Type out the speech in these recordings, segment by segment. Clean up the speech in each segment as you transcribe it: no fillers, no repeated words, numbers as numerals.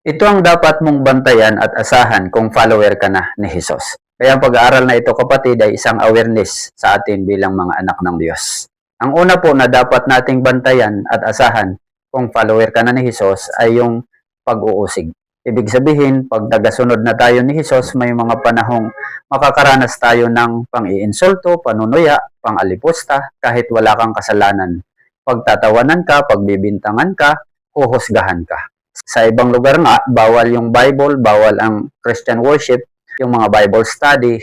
Ito ang dapat mong bantayan at asahan kung follower ka na ni Jesus. Kaya ang pag-aaral na ito, kapatid, ay isang awareness sa atin bilang mga anak ng Diyos. Ang una po na dapat nating bantayan at asahan kung follower ka na ni Jesus ay yung pag-uusig. Ibig sabihin, pag nagasunod na tayo ni Jesus, may mga panahong makakaranas tayo ng pang-iinsulto, panunuya, pang-alipusta, kahit wala kang kasalanan. Pagtatawanan ka, pagbibintangan ka, huhusgahan ka. Sa ibang lugar nga, bawal yung Bible, bawal ang Christian worship, yung mga Bible study.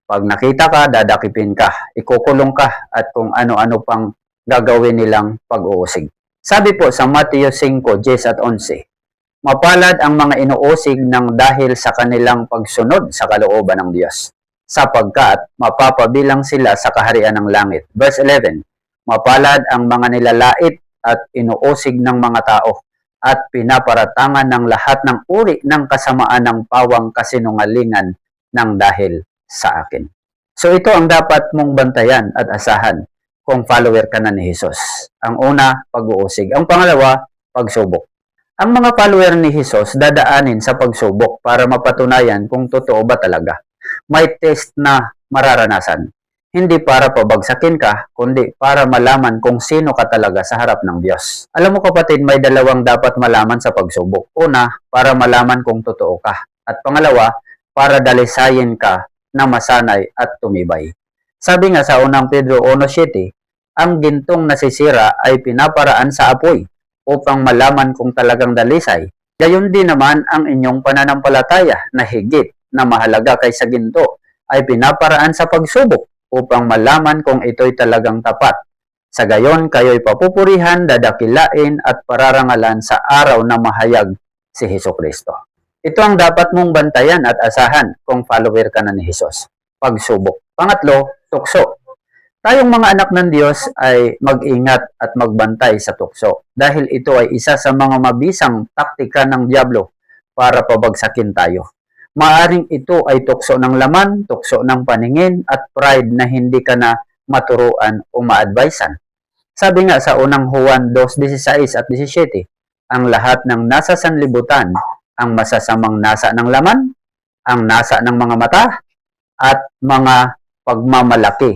Pag nakita ka, dadakipin ka, ikukulong ka, at kung ano-ano pang gagawin nilang pag-uusig. Sabi po sa Matthew 5:10 at 11, mapalad ang mga inuusig ng dahil sa kanilang pagsunod sa kalooban ng Diyos, sapagkat mapapabilang sila sa kaharian ng langit. Verse 11, mapalad ang mga nilalait at inuusig ng mga tao, at pinaparatangan ng lahat ng uri ng kasamaan ng pawang kasinungalingan ng dahil sa akin. So ito ang dapat mong bantayan at asahan kung follower ka na ni Jesus. Ang una, pag-uusig. Ang pangalawa, pagsubok. Ang mga follower ni Jesus dadaanin sa pagsubok para mapatunayan kung totoo ba talaga. May test na mararanasan. Hindi para pabagsakin ka, kundi para malaman kung sino ka talaga sa harap ng Diyos. Alam mo kapatid, may dalawang dapat malaman sa pagsubok. Una, para malaman kung totoo ka. At pangalawa, para dalisayin ka na masanay at tumibay. Sabi nga sa unang Pedro 1:7, ang gintong nasisira ay pinaparaan sa apoy upang malaman kung talagang dalisay. Gayon din naman ang inyong pananampalataya na higit na mahalaga kaysa ginto ay pinaparaan sa pagsubok upang malaman kung ito'y talagang tapat. Sa gayon, kayo'y papupurihan, dadakilain at pararangalan sa araw na mahayag si Hesukristo. Ito ang dapat mong bantayan at asahan kung follower ka na ni Jesus. Pagsubok. Pangatlo, tukso. Tayong mga anak ng Diyos ay mag-ingat at magbantay sa tukso dahil ito ay isa sa mga mabisang taktika ng dyablo para pabagsakin tayo. Maaring ito ay tukso ng laman, tukso ng paningin, at pride na hindi ka na maturuan o ma-advisean. Sabi nga sa unang Juan 2:16 at 17, ang lahat ng nasa sanlibutan, ang masasamang nasa ng laman, ang nasa ng mga mata, at mga pagmamalaki.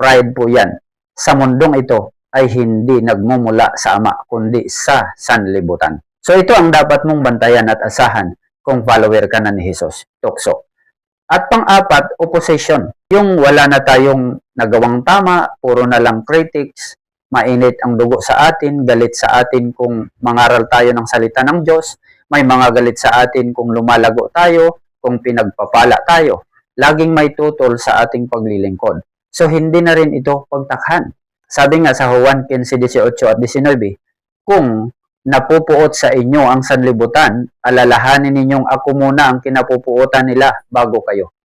Pride po yan. Sa mundong ito ay hindi nagmumula sa Ama, kundi sa sanlibutan. So ito ang dapat mong bantayan at asahan kung follower ka na ni Jesus, tukso. At pang-apat, opposition. Yung wala na tayong nagawang tama, puro na lang critics, mainit ang dugo sa atin, galit sa atin kung mangaral tayo ng salita ng Diyos, may mga galit sa atin kung lumalago tayo, kung pinagpapala tayo. Laging may tutol sa ating paglilingkod. So hindi na rin ito pagtakhan. Sabi nga sa Juan 15:18 at 19, kung napupuot sa inyo ang sanlibutan, alalahanin ninyong ako muna ang kinapupuotan nila bago kayo.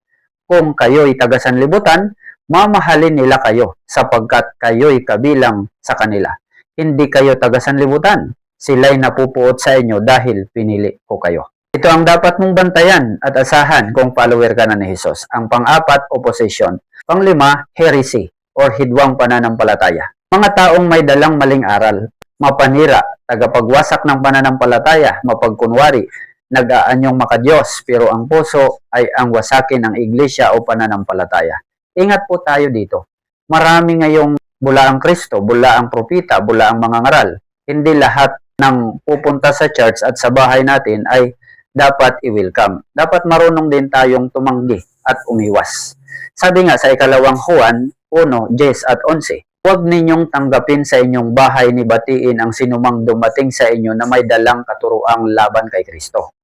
Kung kayo'y taga-sanlibutan, mamahalin nila kayo sapagkat kayo'y kabilang sa kanila. Hindi kayo taga-sanlibutan, sila'y napupuot sa inyo dahil pinili ko kayo. Ito ang dapat mong bantayan at asahan kung follower ka na ni Jesus. Ang pang-apat, opposition. Panglima, heresy or hidwang pananampalataya. Mga taong may dalang maling aral, mapanira, tagapagwasak ng pananampalataya, mapagkunwari, nag-aanyong makadiyos, pero ang puso ay ang wasakin ng iglesia o pananampalataya. Ingat po tayo dito. Marami ngayong bula ang Kristo, bula ang propita, bula ang mga ngaral. Hindi lahat ng pupunta sa church at sa bahay natin ay dapat i-welcome. Dapat marunong din tayong tumanggi at umiwas. Sabi nga sa ikalawang Juan 1:10 at 11, huwag ninyong tanggapin sa inyong bahay ni batiin ang sinumang dumating sa inyo na may dalang katuroang laban kay Kristo,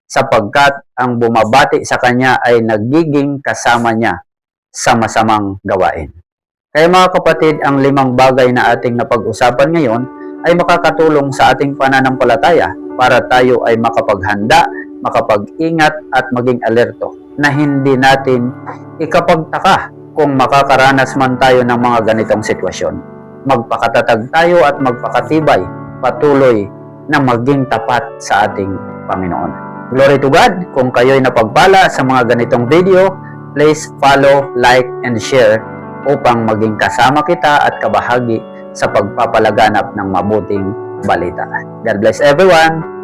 sapagkat ang bumabati sa kanya ay nagiging kasama niya sa masamang gawain. Kaya mga kapatid, ang 5 bagay na ating napag-usapan ngayon ay makakatulong sa ating pananampalataya para tayo ay makapaghanda, makapag-ingat at maging alerto na hindi natin ikapagtaka kung makakaranas man tayo ng mga ganitong sitwasyon. Magpakatatag tayo at magpakatibay, patuloy na maging tapat sa ating Panginoon. Glory to God! Kung kayo'y napagpala sa mga ganitong video, please follow, like, and share upang maging kasama kita at kabahagi sa pagpapalaganap ng mabuting balita. God bless everyone!